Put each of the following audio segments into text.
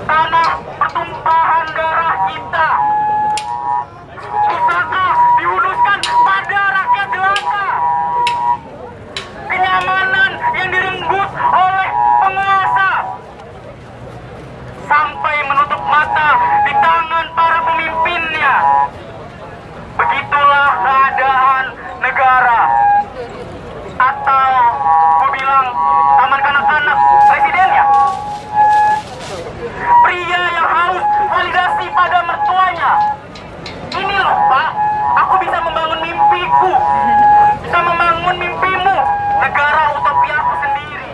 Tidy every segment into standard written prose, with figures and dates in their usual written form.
tanah pertumpahan darah kita. Pusaka diuluskan pada rakyat jelata. Kenyamanan yang direnggut oleh penguasa sampai menutup mata di tangan para pemimpinnya. Begitulah keadaan negara. Atau gue bilang taman kanak-kanak presidennya. Pria yang haus validasi pada mertuanya. Ini loh Pak, aku bisa membangun mimpiku, bisa membangun mimpimu, negara utopiaku sendiri.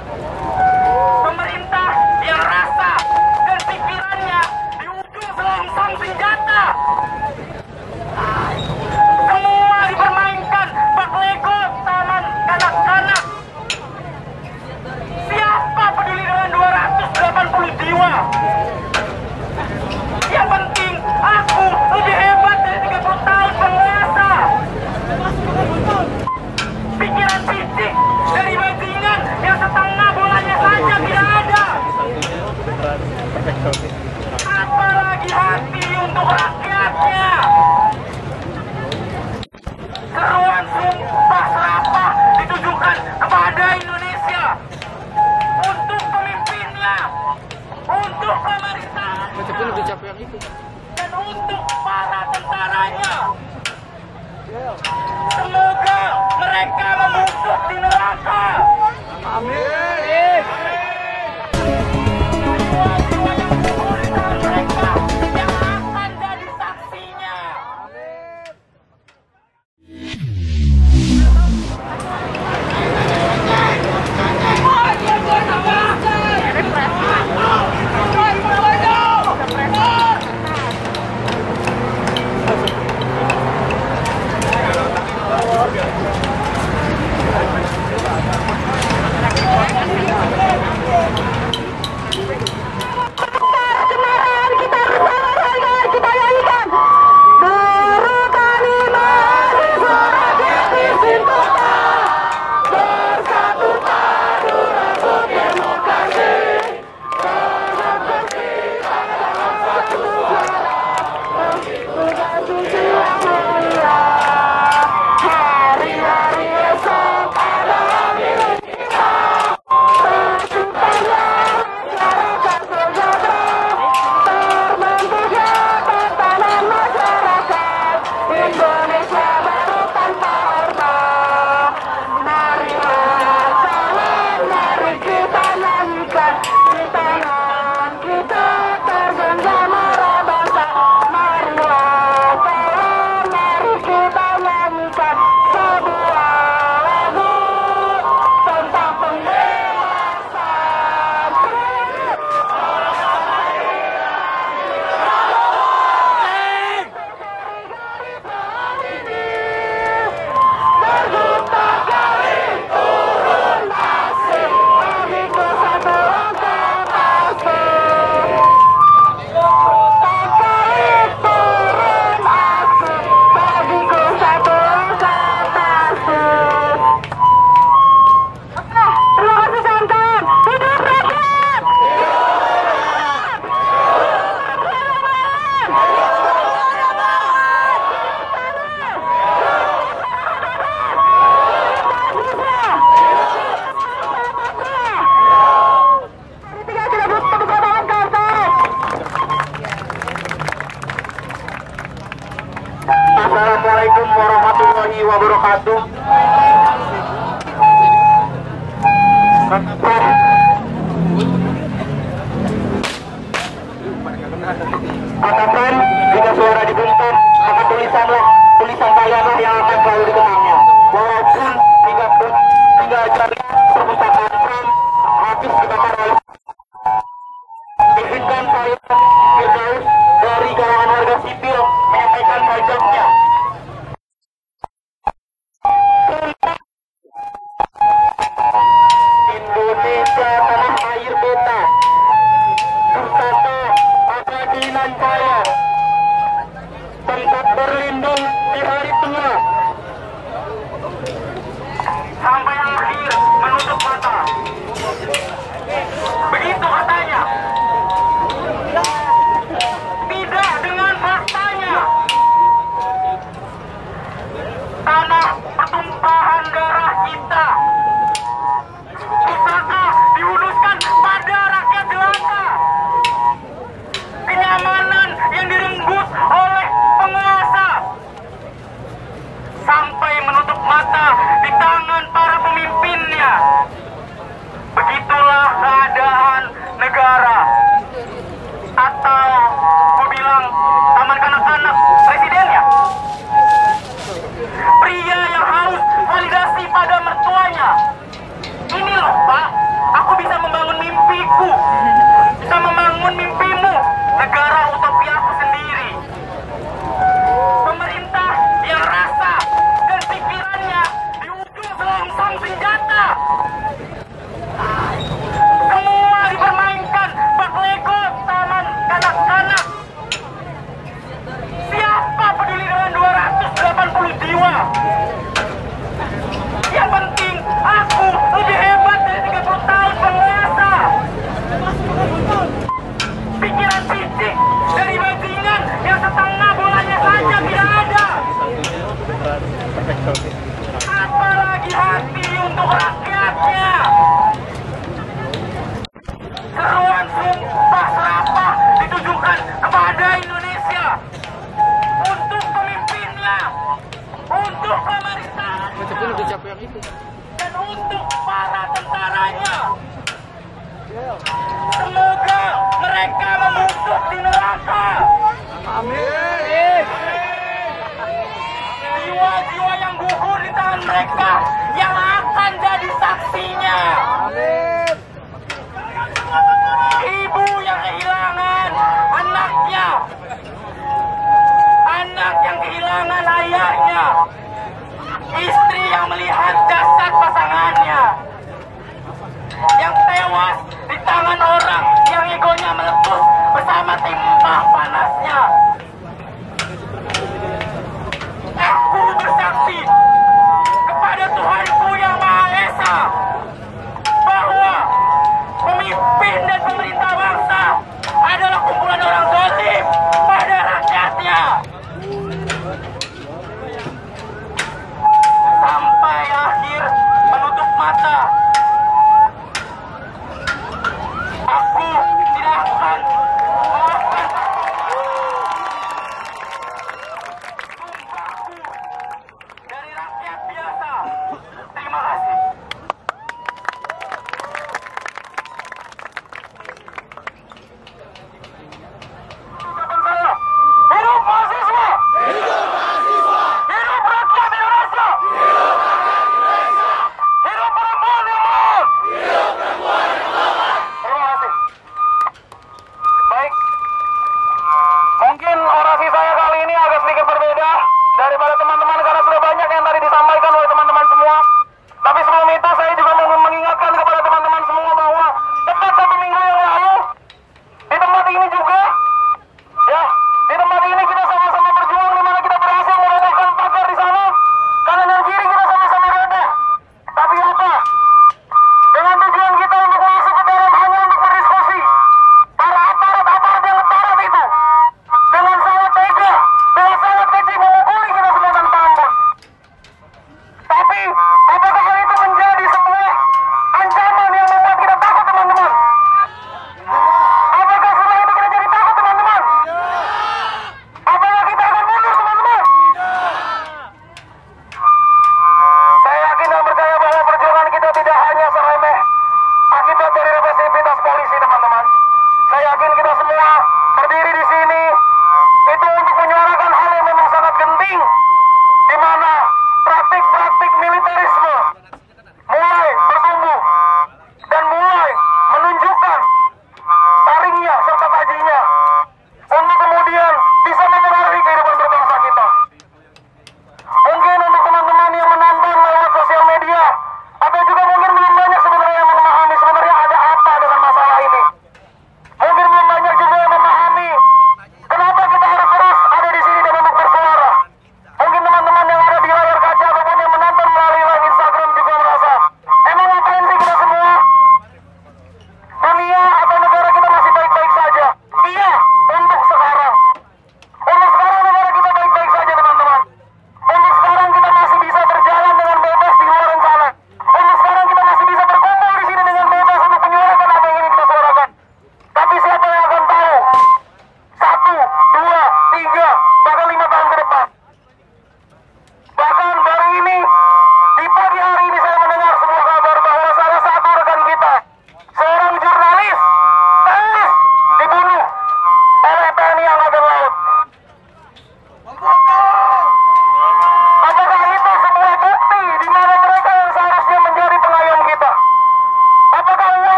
Pemerintah yang rasa dan pikirannya di ujung selongsong senjata. Semua dipermainkan bak Lego taman kanak-kanak. Siapa peduli dengan 280 jiwa? Yang penting aku lebih hebat dari 30 tahun penguasa. Pikiran fisik dari bajingan yang setengah bolanya saja tidak ada. Apalagi hati untuk rakyatnya. Seruan sumpah serapah ditujukan kepada Indonesia, untuk pemimpinnya, untuk pemerintahan, dan untuk para tentaranya. Semoga mereka membusuk di neraka. Amin. Jiwa-jiwa yang berkorban mereka yang akan jadi saksinya. Assalamualaikum warahmatullahi wabarakatuh. Katakan jika suara dibuntuk, maka tulisan kalianlah yang akan selalu dikenangnya. Walaupun hingga jari perpustakaan Pram habis dibakar oleh. Izinkan saya Firdaus dari kalangan warga sipil menyampaikan pajaknya. Indonesia tanah air beta, bersatu abadi nan jaya. Amin. Jiwa-jiwa yang gugur di tangan mereka yang akan jadi saksinya. Amin.